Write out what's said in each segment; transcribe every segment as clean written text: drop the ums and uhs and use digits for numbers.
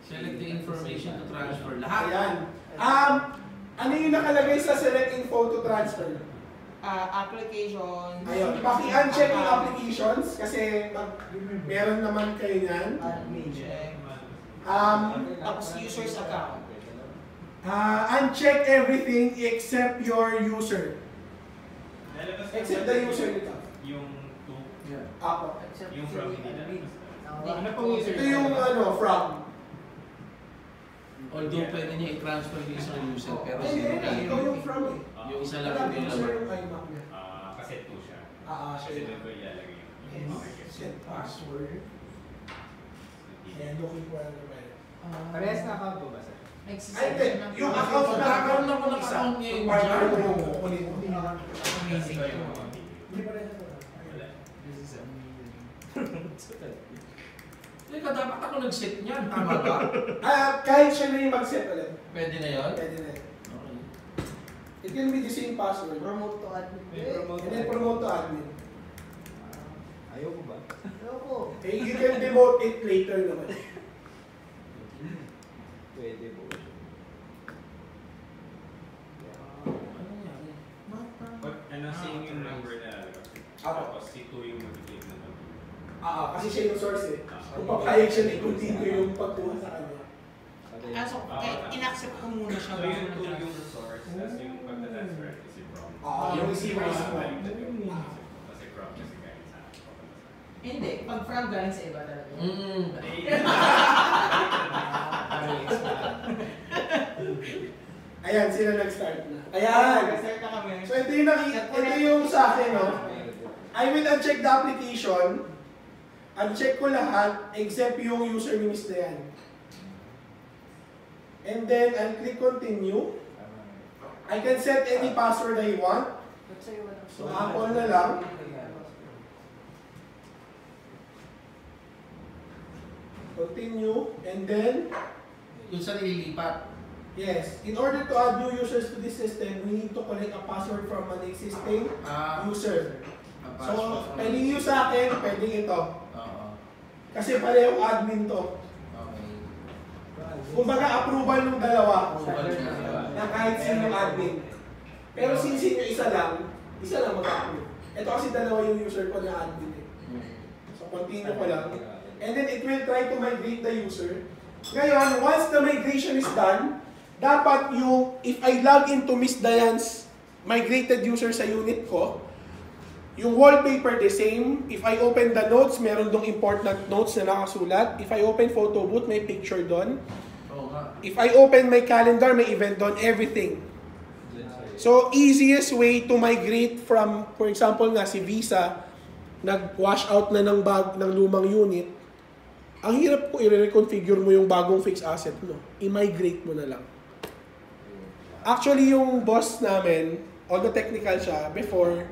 Select the information to transfer. Lahat. Ayan. Ano yung nakalagay sa select info to transfer? Application. Ayun. Paki-uncheck yung applications kasi meron naman kayo yan. Check. Tapos user's account. Uncheck everything except your user. Except the user nito. Yung to. Ako. Yung from hindi. Ano pong user? Ito yung from. Although pwede niya i-transfer din sa user, pero Hindi, sino ka ikaw yung from eh. yung isa lang Wala yung user laman. yung iMac niya. Kasi 2 siya. Siya Kasi yun. doon ko ilalagay yung. Yes. Set password. And looking for a naman. Parehas na account po ba, sir? Ay, hindi. Yung account na Nagkakaroon ako ng account niya yung partner mo dyan. yung kukunin mo. Amazing. Hindi pa rin ito. This is amazing. Teka, dapat ako nag-set niyan. Tama ba? Kahit siya na yung mag-set ulit. Pwede na yun? Pwede na yun. Okay. It can be the same password. Promote to admin. And then promote to admin. Ayoko ba? Ayoko. You can demote it later naman. Pwede po. Ano nangyari? Ano seeing yung number na tapos si 2 yung mag-click na to. Kasi siya yung source eh. Kung papayag siya na i-continue yung pagkuha sa kanya. So, in-accept ko muna siya. So yung 2 yung source, tapos yung pagta-transfer si from. Yung receiver is from. Kasi from kasi galing sa akin. Hindi, pag from galing sa iba talaga. Ayan, sila nag-start na. Ayan! Nag-start na kami. So ito yung ito yung sa akin, no? I will uncheck the application. Uncheck ko lahat except yung user ni Mr. Yan. And then I'll click continue. I can set any password I want. So Apple na lang. Continue and then Yung sa nililipat. yes, in order to add new users to this system, we need to collect a password from an existing user. So, pwedeng yung sa akin, pwedeng ito. Oo. Kasi pareho admin to. Okay. Kumbaga approval ng dalawa Approval niya. na kahit sino admin. Pero since yung isa lang mag-approve. Ito kasi dalawa yung user ko na admin eh. So, continue ko lang. And then it will try to migrate the user. Ngayon, once the migration is done, dapat yung, if I log into Miss Diane's migrated user sa unit ko, yung wallpaper the same. If I open the notes, meron dong important notes na nakasulat. If I open photo booth, may picture doon. Oo nga. If I open my calendar, may event doon, everything. So, easiest way to migrate from, for example nga, si Visa, nag-wash out na ng lumang unit, ang hirap ko i-reconfigure mo yung bagong fixed asset mo. I-migrate mo na lang. Actually, yung boss namin, although technical siya, before,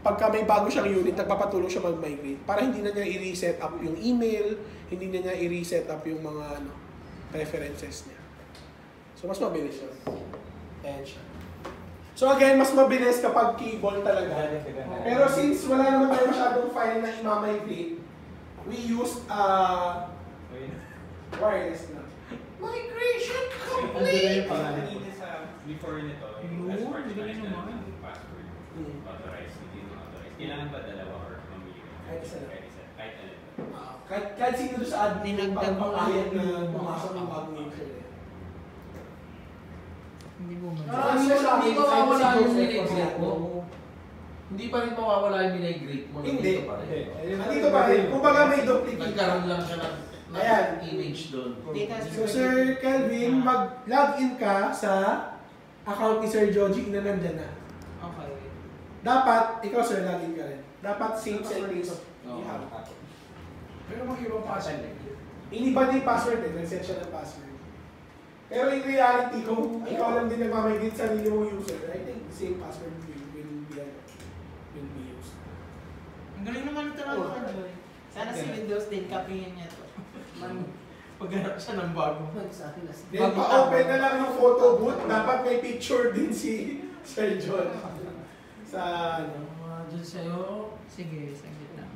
pagka may bago siyang unit, nagpapatulong siya mag-migrate para hindi na niya i-reset up yung email, hindi na niya i-reset up yung mga preferences niya. So, mas mabilis siya. Ayan siya. So again, mas mabilis kapag cable talaga. Pero since wala naman tayo masyadong file na i-migrate, we use wireless na. Migration complete! Before nito, yung as part ng password, authorized, hindi mo authorized. Kailangan ba dalawa or mamili? Kahit isa lang. Kahit alin. Kahit sino doon sa admin yung pagpapayag na pumasok ng bagong user. Hindi mo Hindi mawawala yung minigrate mo. Hindi pa rin mawawala yung minigrate mo. Hindi. Nandito pa rin. Nandito pa rin. Kung baga may duplicate. Nagkaroon lang siya ng Ayan. image doon. So Sir Kelvin, mag-login ka sa account ni Sir Joji na nandyan na. Okay. Dapat, ikaw sir, login ka rin. Dapat same settings. Oo. Pero mag-ibang password. Iniba din yung password eh. Nag-set siya ng password. Pero in reality, kung ikaw lang din nagmamigrate sa sarili mong user, I think the same password will be used. Ang galing naman ito naman. Sana si Windows din, kapingin niya to. Paghanap siya ng bago. Then pa-open na lang yung photo booth, dapat may picture din si Sir John. Sa ano. Diyan sa'yo. Sige, saglit lang.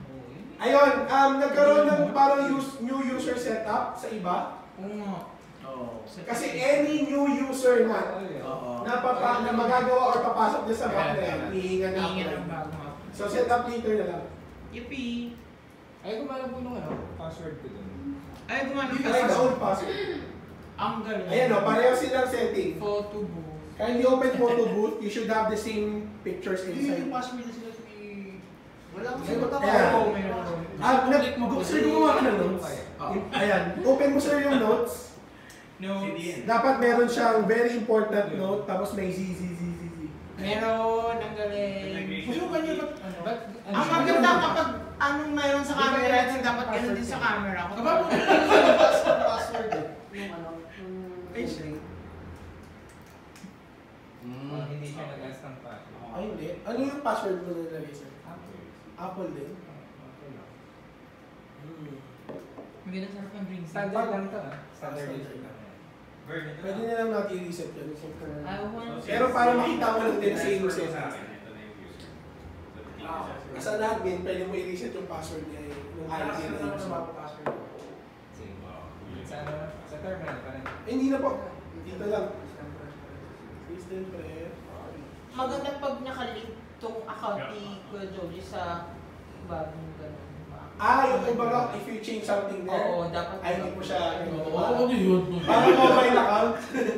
Ayun, nagkaroon ng parang new user setup sa iba. Oo nga. Oo. Kasi any new user na Oo. na magagawa or papasok niya sa back na yan, hihinga na Hingin ako. ang bagong app. So set up later na lang. Yippee! Ay, gumana po nung password ko dun. Ay, gumana Try the old password. Ang galing. Ayan o, pareho silang setting. Photo booth. Kindly open photo booth, you should have the same pictures Yung inside. password na sila wala akong Ayan. sagot ako. Ayan. Oo, meron. Sir, gumawa ka ng notes. Ayan, open mo sir yung notes. Notes. Dapat meron siyang very important note, tapos may Z. Meron, ang galing. Susukan niyo ba't? Ang maganda kapag anong mayroon sa camera, yung dapat ganun din sa camera. Aba mo. Password eh. Yung ano, Ay, shit. Hindi siya nag-ask ng password. Ay, hindi. Ano yung password mo na nilagay sir? Apple din. Maganda sarap ng drinks. Standard lang to Standard lang. Burn ito Pwede na. na lang natin i-reset yun. I want Pero para makita mo lang din sa Password yung ko set. sa akin, ito na yung user. So, tingin Ah, siya. As an admin, pwede mo i-reset yung password niya yung ID na user. Sige. Wow. Sa terminal pa rin. Eh, hindi na po. Dito lang. System pre. maganda pag nakalink tong account ni Kuya Joji sa bagong ganun. Yung kumbaga, if you change something there, Oo, dapat. ay hindi mo siya Oo, ano yun? Parang mobile account,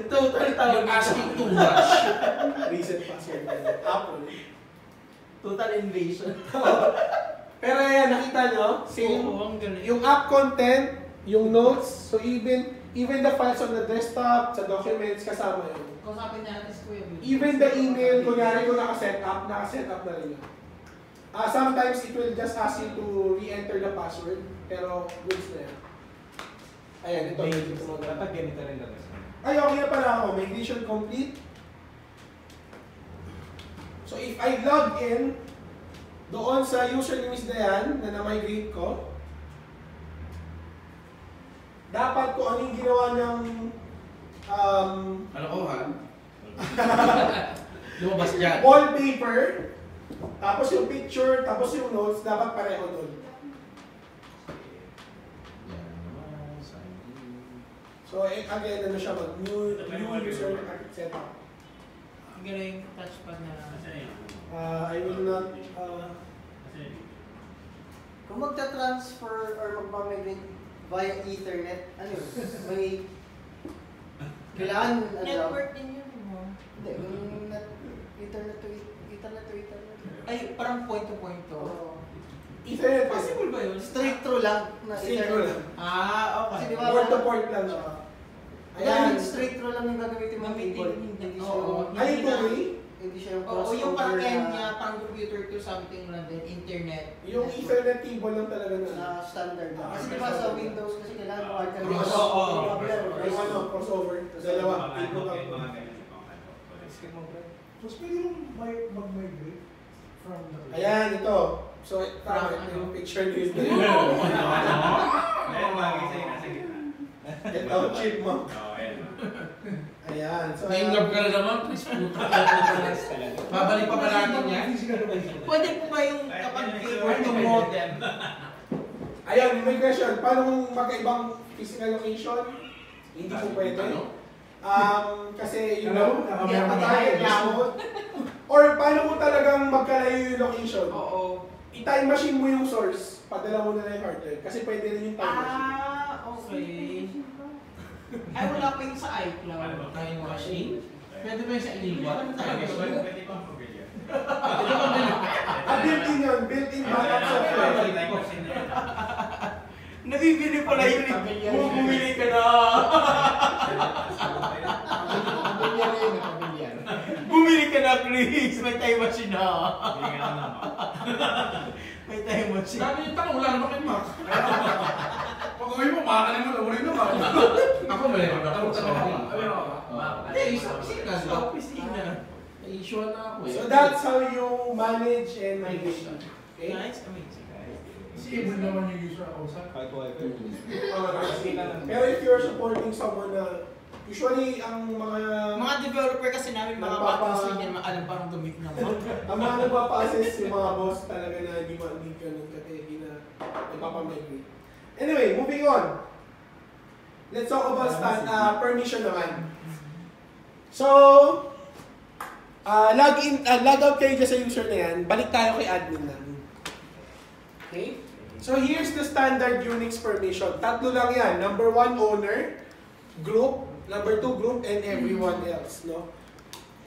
Total You're asking too much. reset password. Apple. Total invasion. Pero ayan, nakita nyo? Same. Oo, ang galing. Yung app content, yung notes, so even the files on the desktop, sa documents, kasama yun. Kusapin natin si Kuya Bill. Even the email, kunyari kung nakaset up na rin yun. Sometimes it will just ask you to re-enter the password, pero goods na yan. Ayan, ito. Dapat ganito rin labas. Ay, okay na pala ako. May mission complete. So if I log in doon sa username na yan, na na-migrate ko, dapat kung ano yung ginawa niyang Ano ko ha? Lumabas dyan. wallpaper, tapos yung picture, tapos yung notes, dapat pareho doon. So again, ano siya new user setup. Ang galing touchpad na. I will not, kung magta-transfer or magmamigrate via Ethernet, ano yun? May kailangan, ano lang? Network din yun, mo. Hindi, yung Ethernet to Ethernet. Ay, parang point to point to. Oo. Ethernet Possible ba yun? Straight through lang na Straight through lang. Ah, Kasi okay. di ba, Port to port lang siya. Ayan, straight through lang yung gagamitin mong Gamitin, keyboard. hindi. Hindi siya Oo. yung, Ay, two-way? hindi siya yung Oo, yung parang crossover end na, niya, parang computer to something lang din, internet. Yung Ethernet cable lang talaga na. na standard lang. Kasi di ba sa Windows kasi kailangan mo hard ka Oo. Yung ano, crossover. Dalawa. Ikot ang. Mga ganyan yung mga ano. Skip mo, bro. Mas pwede yung mag-migrate from the... Ayan, ito. So, tama, ito yung picture ni Ismael. Ayan, bagay sa'yo, nasa gitna. Ito ang chip mo. Oo, ayan. Ayan. So, Na-inlove ka na naman, please puta ka. Babalik pa ba natin yan? Pwede po ba yung kapag keyboard ng modem? ayan, may question. Paano kung magkaibang physical location? Hindi po pwede. Kasi, you know, Nakamayan remote. Or paano kung talagang magkalayo yung location? Oo. I-time machine mo yung source. Padala mo na lang yung hard drive. Kasi pwede rin yung time machine. Okay. Ay, wala pa yung sa Paano iCloud. ba? Time machine? Pwede ba yung sa iliwat? Pwede pang pamilya. Built-in yun. Built-in backup software. Nabibili pala yun. Bumili ka na. Pamilya na yun, pamilya. Bumili ka na, Chris. May time machine na. Hindi nga naman. May time machine. Sabi yung tanong, wala naman kayo Mac. Pag uwi mo, makakalimutan, uwi mo, Mac. Ako meron ako. Hindi, isa opisina. Sa opisina. Na-issue na ako eh. So that's how you manage and migration. Okay? Nice, amazing. Stable naman yung user ako sa... Kahit wifi. Pero if you're supporting someone na usually ang Mga developer kasi namin, mga Nagpapa- batas yan, alam parang gamit na mo. ang mga nagpapa-assess yung mga boss talaga na hindi ganun kasi hindi na nagpapamigrate. Anyway, moving on. let's talk about permission naman. So, log out kayo dyan sa user na yan. Balik tayo kay admin namin. Okay? So, here's the standard Unix permission. Tatlo lang yan. Number 1, owner, group, number 2, group, and everyone else. No?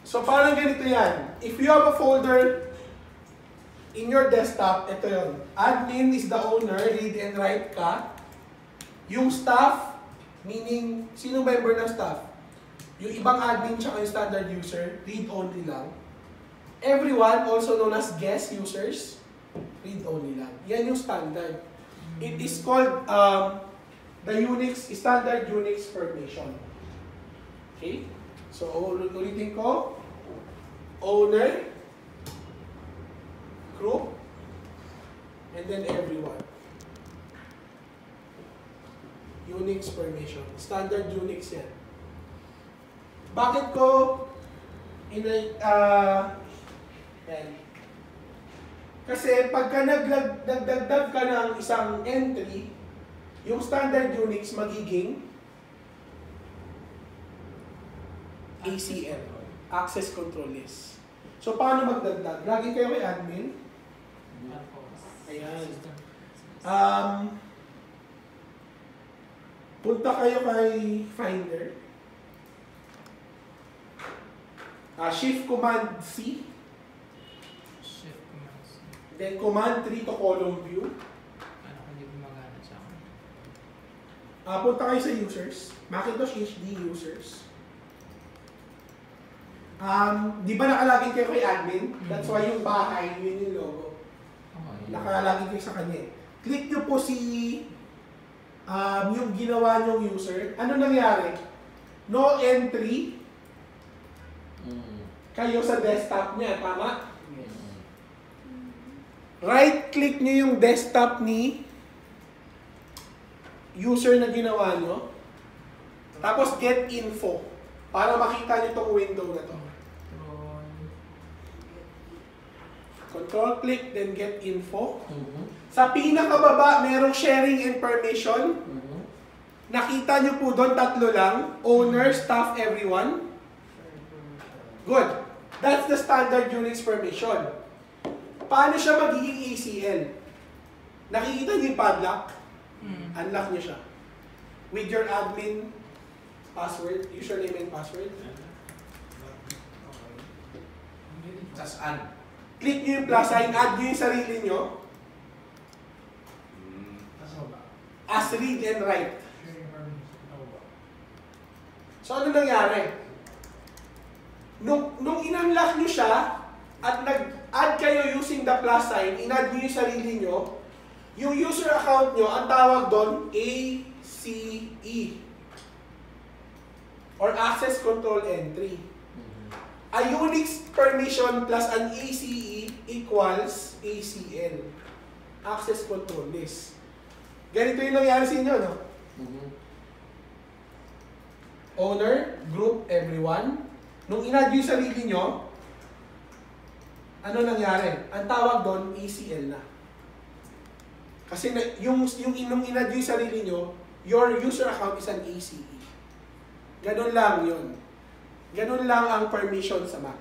So, parang ganito yan. If you have a folder in your desktop, ito yun. Admin is the owner, read and write ka. Yung staff, meaning, sino member ng staff? Yung ibang admin tsaka yung standard user, read only lang. Everyone, also known as guest users, read only lang. Yan yung standard. It is called the standard Unix permission. Okay? So, ulitin ko. Owner, group, and then everyone. Unix permission. Standard Unix yan. Bakit ko yan. Kasi pagka nagdagdag ka ng isang entry, yung standard Unix magiging ACL, Access Control List. So, paano magdagdag? Lagi kayo kay admin. Ayan. Punta kayo kay Finder. Shift Command C. Shift Command C. Then Command 3 to column view. Ano kung hindi gumagana sa akin? Punta kayo sa users. Macintosh HD users. Di ba nakalagin kayo kay admin? That's why yung bahay, yun yung logo. Nakalagin kayo sa kanya. Click nyo po yung ginawa nyong user. Ano nangyari? No entry kayo sa desktop niya, tama? Right click nyo yung desktop ni user na ginawa nyo. Tapos get info para makita nyo itong window na to. Control click, then get info. Sa pinakababa, merong sharing and permission. Nakita nyo po doon, tatlo lang. Owner, staff, everyone. Good. That's the standard Unix permission. Paano siya magiging ACL? Nakikita niyo yung padlock? Unlock niyo siya. With your admin password, username and password. Just add. Click niyo yung plus sign, add niyo yung sarili niyo. As read and write. So ano nangyari? Nung in-unlock nyo siya at nag-add kayo using the plus sign, in-add nyo yung sarili nyo, yung user account nyo, ang tawag doon, ACE. Or Access Control Entry. A Unix permission plus an ACE equals ACL. Access Control List. Ganito yung nangyari sa inyo, no? Owner, group, everyone. Nung in-add yung sarili nyo, ano nangyari? Ang tawag doon, ACL na. Kasi nung in-add yung sarili nyo, your user account is an ACE. Ganun lang yun. Ganun lang ang permission sa Mac.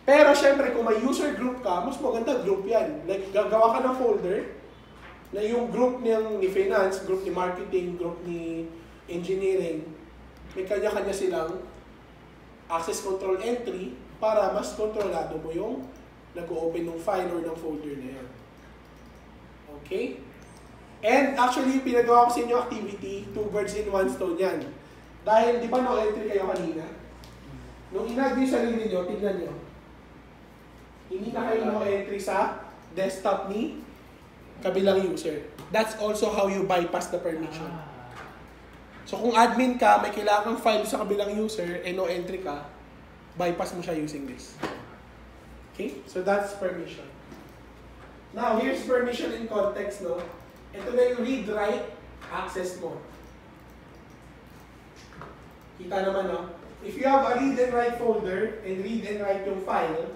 Pero syempre, kung may user group ka, mas maganda group yan. Like, gagawa ka ng folder na yung group ni finance, group ni marketing, group ni engineering, may kanya-kanya silang access control entry para mas kontrolado mo yung nag-open ng file or ng folder na yan. Okay? And actually, pinagawa ko sa inyo activity, 2 birds in 1 stone yan. Dahil, di ba no entry kayo kanina? Nung in-add yung sarili nyo, tignan nyo. Hindi na kayo no entry sa desktop ni kabilang user. That's also how you bypass the permission. So kung admin ka, may kailangang file sa kabilang user, no entry ka, bypass mo siya using this. Okay? So that's permission. Now, here's permission in context, no? Ito na yung read-write access mo. Kita naman, no? If you have a read and write folder, and read and write yung file,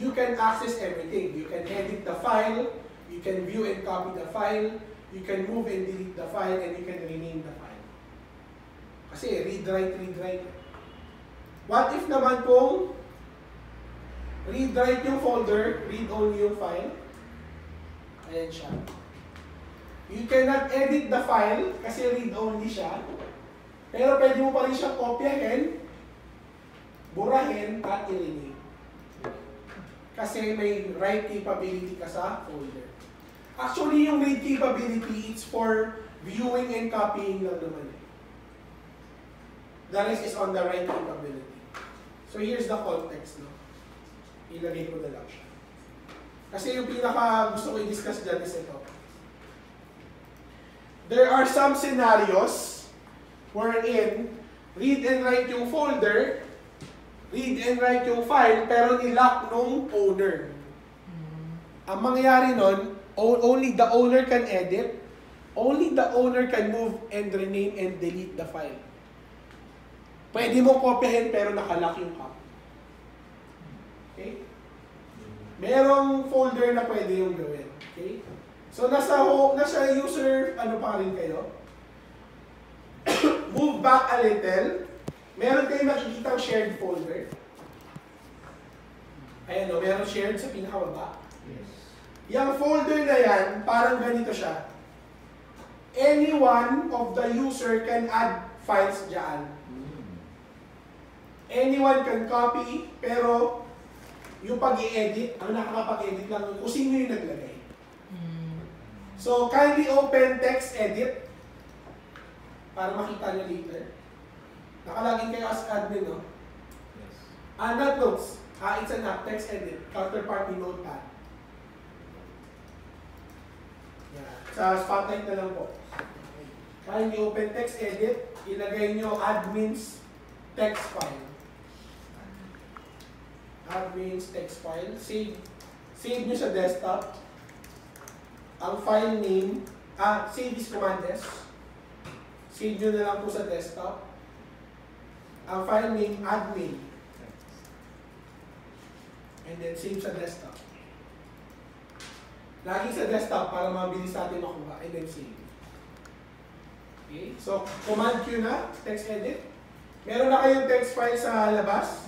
you can access everything. You can edit the file, you can view and copy the file, you can move and delete the file, and you can rename the file. Kasi read, write. What if naman kung read, write yung folder, read only yung file? Ayan siya. You cannot edit the file kasi read only siya. Pero pwede mo pa rin siya kopyahin, burahin, at i-rename. Kasi may write capability ka sa folder. Actually, yung read capability, it's for viewing and copying lang naman. The rest is on the write capability. So here's the context, no? Ilagay ko na lang siya. Kasi yung pinaka gusto ko i-discuss dyan is ito. There are some scenarios wherein read and write yung folder, read and write yung file, pero nilock nung owner. Ang mangyayari nun, only the owner can edit, only the owner can move and rename and delete the file. Pwede mo kopyahin pero nakalock yung copy. Okay? Merong folder na pwede yung gawin. Okay? So nasa user, ano pa rin kayo? Move back a little. Meron kayong nakikitang shared folder. Ayan o, meron shared sa pinakababa. Yes. Yung folder na yan, parang ganito siya. Any one of the user can add files dyan. Anyone can copy, pero yung pag-i-edit, ang nakakapag-edit lang kung sino yung naglagay. So, kindly open text edit para makita nyo later. Nakalagin kayo as admin, no? Yes. Not notes. It's an app, text edit, counterparty notepad. Yeah. Sa spotlight na lang po. Kindly open text edit, ilagay nyo admin's text file. Admin's text file. Save nyo sa desktop. Ang file name, save is command S. Save nyo na lang po sa desktop. Ang file name, admin. And then save sa desktop. Lagi sa desktop para mabilis natin makuha. And then save. Okay? So, command Q na, text edit. Meron na kayong text file sa labas.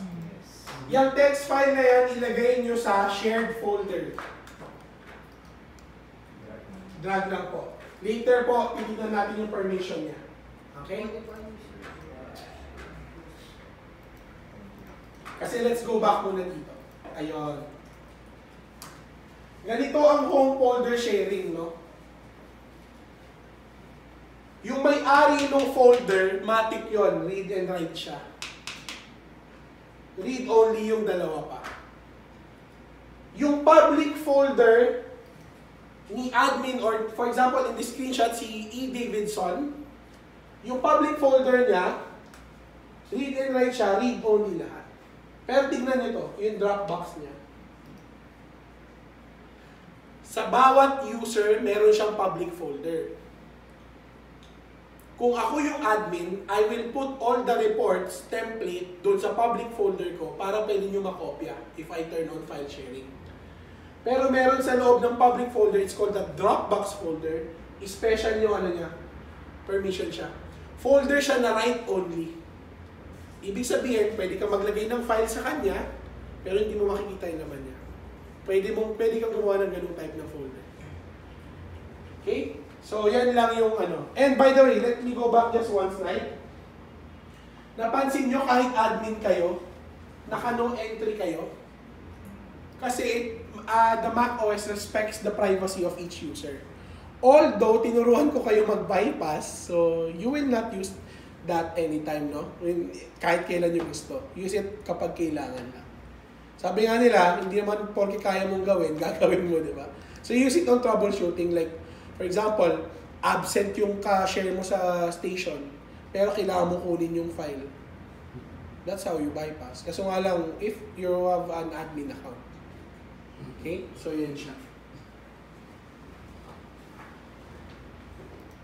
Yung text file na yan, ilagay nyo sa shared folder. Drag lang po. Later po, titignan natin yung permission niya. Okay? Kasi let's go back muna dito. Ayun. Ganito ang home folder sharing, no? Yung may-ari ng folder, matik yon, read and write siya. Read only yung dalawa pa. Yung public folder ni admin, or for example, in this screenshot, si E. Davidson, yung public folder niya, read and write siya, read only lahat. Pero tignan nyo to, yung Dropbox niya. Sa bawat user, meron siyang public folder. Kung ako yung admin, I will put all the reports template doon sa public folder ko para pwede nyo makopya if I turn on file sharing. Pero meron sa loob ng public folder, it's called the Dropbox folder. Special yung ano niya, permission siya. Folder siya na write only. Ibig sabihin, pwede ka maglagay ng file sa kanya, pero hindi mo makikita yung naman niya. Pwede kang gumawa ng ganung type ng folder. Okay? So, yan lang yung ano. And by the way, let me go back just one slide. Napansin nyo kahit admin kayo, naka-no entry kayo. Kasi the Mac OS respects the privacy of each user. Although, tinuruan ko kayo mag-bypass, so you will not use that anytime, no? Kahit kailan nyo gusto. Use it kapag kailangan lang. Sabi nga nila, hindi naman porke kaya mong gawin, gagawin mo, di ba? So use it on troubleshooting, like, for example, absent yung ka-share mo sa station, pero kailangan mo kunin yung file. That's how you bypass. Kaso nga lang, if you have an admin account. Okay? So yan siya.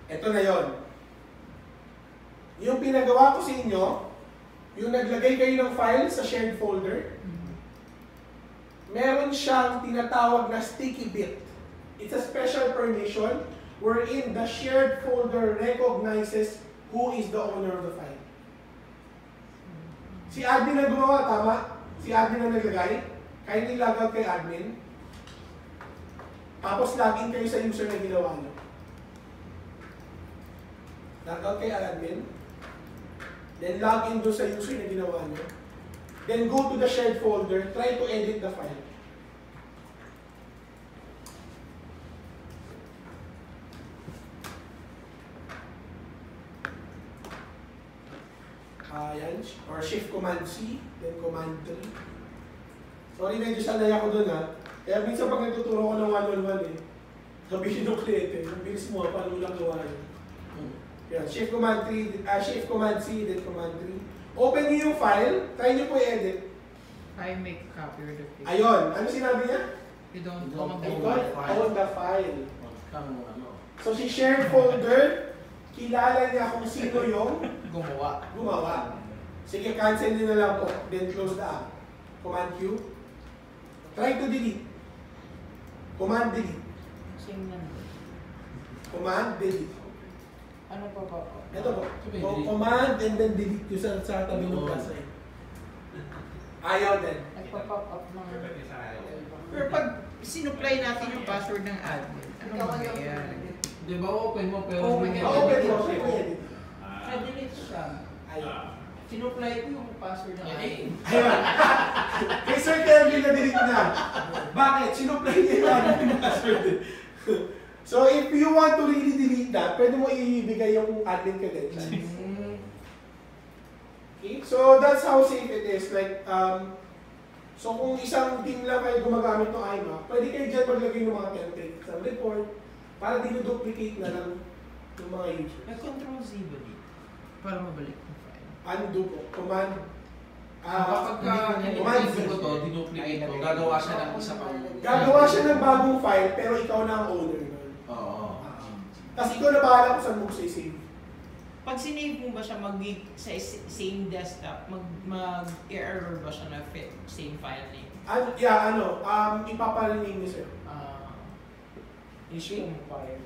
Ito na yon. Yung pinagawa ko sa inyo, yung naglagay kayo ng file sa shared folder, meron siyang tinatawag na sticky bit. It's a special permission wherein the shared folder recognizes who is the owner of the file. Si admin ang gumawa, tama? Si admin ang naglagay. Kindly log out kay admin. Tapos login kayo sa user na ginawa nyo. Log out kay admin. Then log in doon sa user na ginawa nyo. Then go to the shared folder. Try to edit the file. Ayan. Or Shift Command C. Then Command 3. Sorry, medyo sanay ako dun ha. Kaya minsan pag nagtuturo ko ng 1-on-1 sabihin ng kliyente, ang bilis mo, paano mo lang gawa yun. Yan, Shift Command 3, Shift Command C, then Command 3. Open niyo yung file, try niyo po i-edit. I make a copy of the page. Ayun, ano sinabi niya? You don't You don't own You the don't file. own the file. Ano? So si shared folder, kilala niya kung sino yung Gumawa. gumawa. Sige, cancel niyo na lang po, then close the app. Command Q. Try to delete. Command delete. Same lang. Command delete. Ano pa ba? Ito po. Sabi, So, delete. command and then delete yung sa tabi ng Oo. plus. Ayaw din. Nagpa-pop up ng... Dapat isa ayaw. Pero pag sinupply natin yung password ng admin, ano mangyayari? Di ba open mo pero Open hindi mo. Oo, pwede mo. mo. Pwede. Na-delete siya. Ayaw. Sinupply ko yung password ng admin. Ayun. Kay Sir Kelvin na delete na. Bakit? Sinupply niya yung password. So, if you want to really delete that, pwede mo ibigay yung admin credentials. Okay? So, that's how safe it is. Like, so kung isang team lang kayo gumagamit ng IMAP, pwede kayo dyan maglagay ng mga template sa report para dinuduplicate na lang ng mga users. Nag-control Z ba dito? Para mabalik yung file. Undo po. Command. Kapag command hindi ko to, dinuplicate ko, gagawa siya ng isa pang... Gagawa siya ng bagong file, pero ikaw na ang owner nun. Oo. Tapos ikaw na bahala kung saan mo gusto i-save. Pag sinave mo ba siya sa same desktop, mag-error ba siya na fit same file name? Ipaparename niyo sa'yo. Issue mo file.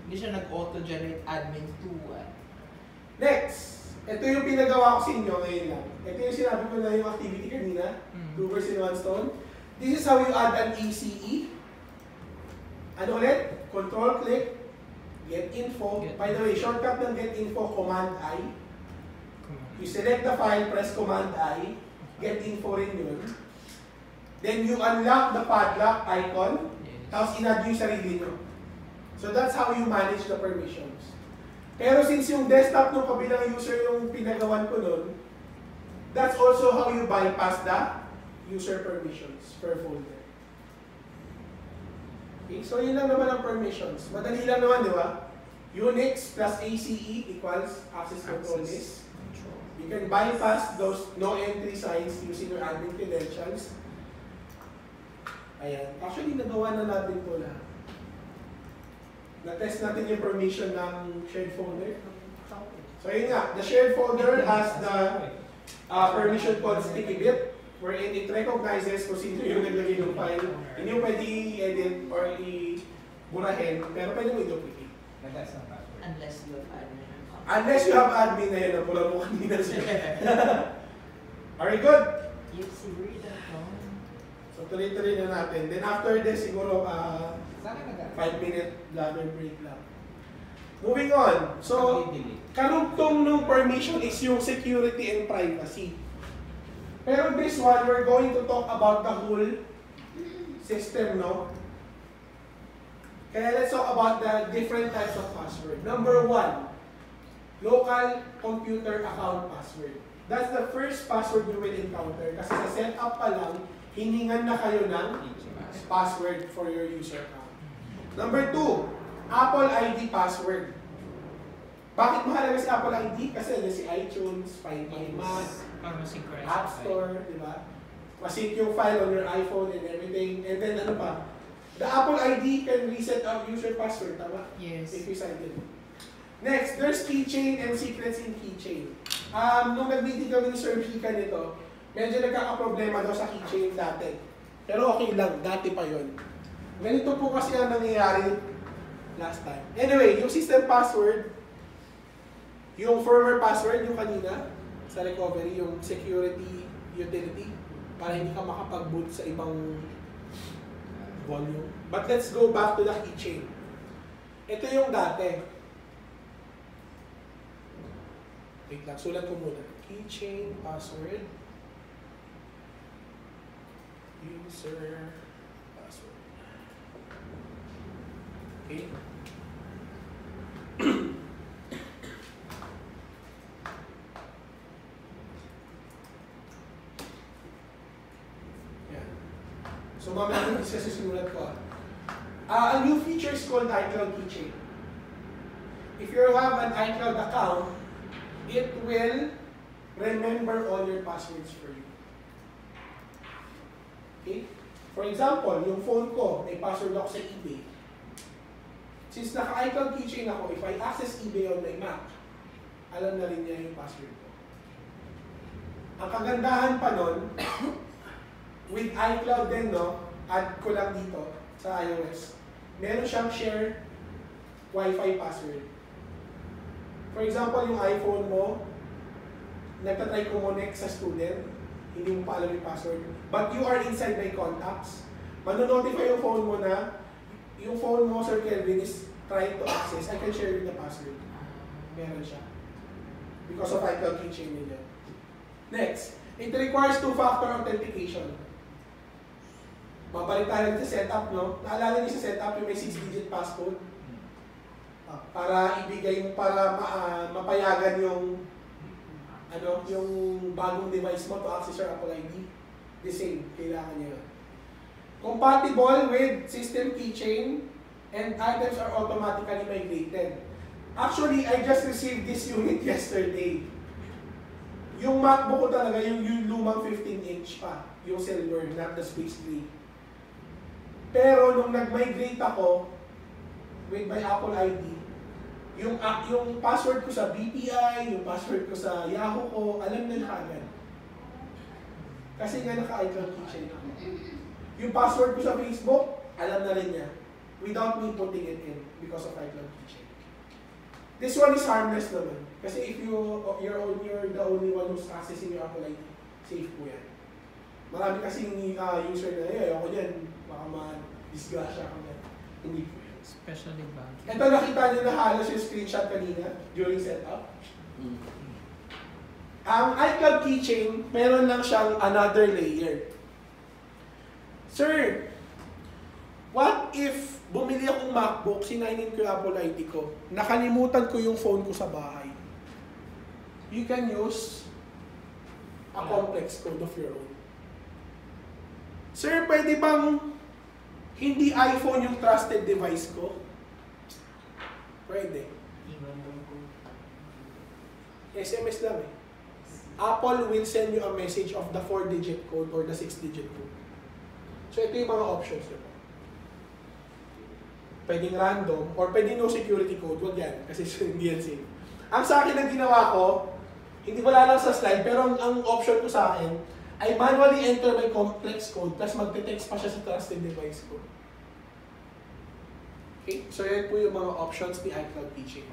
Hindi siya nag-auto-generate admin 2. Next, ito yung pinagawa ko sa inyo ngayon lang. Ito yung sinabi ko na yung activity kanina, 2 birds in 1 stone. This is how you add an ACE. Ano ulit? Control click, get info. By the way, shortcut ng get info, Command I. You select the file, press Command I, get info rin yun. Then you unlock the padlock icon, tapos in-add yung sarili nyo. So that's how you manage the permissions. Pero since yung desktop ng kabilang user yung pinagawan ko nun, that's also how you bypass the user permissions per folder. Okay, so yun lang naman ang permissions. Madali lang naman, di ba? Unix plus ACE equals access control list. You can bypass those no entry signs using your admin credentials. Ayan. Actually, nagawa na natin ito lahat. Na-test natin yung permission ng shared folder. So yun nga, the shared folder has the permission called sticky bit, wherein it recognizes kung sino yung naglagay ng file. Hindi yung pwede i-edit or i-burahin, pero pwede mo i-duplicate. Nag-aas ng password. Unless you have admin account. Unless you have admin na yun, ang pula mo kanina siya. Alright, good? So tuloy-tuloy na natin. Then after this, siguro Sa akin nag-aas. 5-minute bladder break lang. Moving on. So, karugtong ng permission is yung security and privacy. Pero this one, we're going to talk about the whole system, no? Kaya let's talk about the different types of password. Number 1, local computer account password. That's the first password you will encounter. Kasi sa setup pa lang, hiningan na kayo ng password for your user account. Number 2, Apple ID password. Bakit mahalaga si Apple ID? Kasi si iTunes, Find My Mac, Para ma-synchronize App yung file. Store, di ba? Masync yung file on your iPhone and everything. And then ano pa? The Apple ID can reset our user password, tama? Yes. If you signed in. Next, there's keychain and secrets in keychain. Nung nag-meeting kami ni Sir Pika nito, medyo nagkakaproblema daw sa keychain dati. Pero okay lang, dati pa yon. Ganito po kasi ang nangyayari last time. Anyway, yung system password, yung firmware password, yung kanina, sa recovery, yung security utility, para hindi ka makapag-boot sa ibang volume. But let's go back to the keychain. Ito yung dati. Wait lang, sulat ko muna. Keychain, password, user, password. Okay. Yan. So mamaya isa susulat ko. A new feature is called iCloud Keychain. If you have an iCloud account, it will remember all your passwords for you. Okay? For example, yung phone ko, may password ako sa eBay. Since naka-iCloud Keychain ako, if I access eBay on my Mac, alam na rin niya yung password ko. Ang kagandahan pa nun, with iCloud din, no, add ko lang dito sa iOS, meron siyang share Wi-Fi password. For example, yung iPhone mo, nagtatry connect sa student, hindi mo pa alam yung password, but you are inside my contacts, manonotify yung phone mo na yung phone mo, Sir Kelvin, is trying to access, I can share you the password. Meron siya. Because of iCloud Keychain nila. Next, it requires two-factor authentication. Babalik tayo sa setup, no? Naalala niyo sa setup yung may 6-digit passcode? Para ibigay mo, para mapayagan yung yung bagong device mo to access your Apple ID. The same, kailangan niya. Compatible with system keychain and items are automatically migrated. Actually, I just received this unit yesterday. Yung MacBook ko talaga, yung lumang 15-inch pa, yung silver, not the Space Gray. Pero nung nag-migrate ako with my Apple ID, yung password ko sa BPI, yung password ko sa Yahoo ko, alam na agad. Kasi nga naka-iCloud Keychain ako. Yung password ko sa Facebook, alam na rin niya. Without me putting it in because of iCloud Keychain. This one is harmless naman. Kasi if you're the only one who's accessing your Apple ID, safe po yan. Marami kasing user na, ayoko yan, baka ma-disgrasya ka na. Hindi po yan. Especially bank. Ito nakita niyo na halos yung screenshot kanina during setup. Ang iCloud Keychain, meron lang siyang another layer. Sir, what if bumili akong MacBook, sinainin ko yung Apple ID ko, nakalimutan ko yung phone ko sa bahay? You can use a complex code of your own. Sir, pwede bang hindi iPhone yung trusted device ko? Pwede. SMS lang eh. Apple will send you a message of the 4-digit code or the 6-digit code. So ito yung mga options nyo. Pwedeng random or pwedeng no security code. Huwag yan kasi hindi yan safe. Ang sa akin ang ginawa ko, hindi wala lang sa slide, pero ang option ko sa akin, I manually enter my complex code plus magte-text pa siya sa trusted device ko. Okay? So yan po yung mga options ni iCloud Keychain.